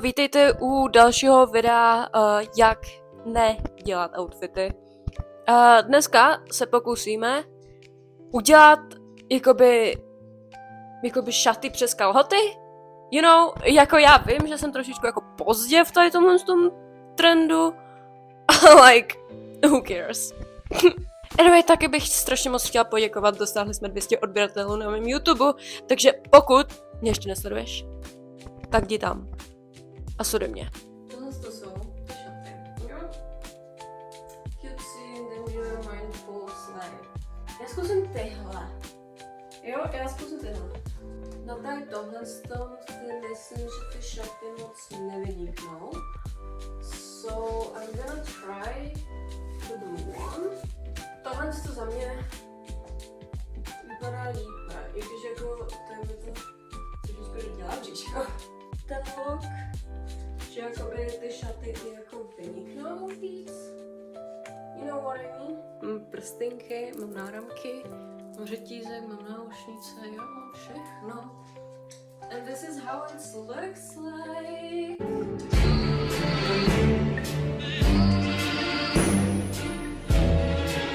Vítejte u dalšího videa, jak nedělat outfity. Dneska se pokusíme udělat jakoby šaty přes kalhoty. You know, jako já vím, že jsem trošičku jako pozdě v tady tomhle trendu. Like, who cares? Anyway, taky bych strašně moc chtěla poděkovat, dosáhli jsme 200 odběratelů na mém YouTube, takže pokud mě ještě nesleduješ, tak jdi tam a sleduj mě. Tohle to jsou ty šaty, jo? Cutesy, Danger, Mindful, Slide. Já zkusím tyhle. Jo, já zkusím tyhle. No tak tohle si myslím, že ty šaty moc nevyniknou. So, I'm gonna try to do one. Tohle to za mě vypadá lípe, i když jako tady by to trošičku dělá bříško. Ten look, že jakoby ty šaty i jako vyniknou víc. You know what I mean? Mám prstinky, mám náramky, mám řetízek, mám náušnice, jo, mám všechno. And this is how it looks like.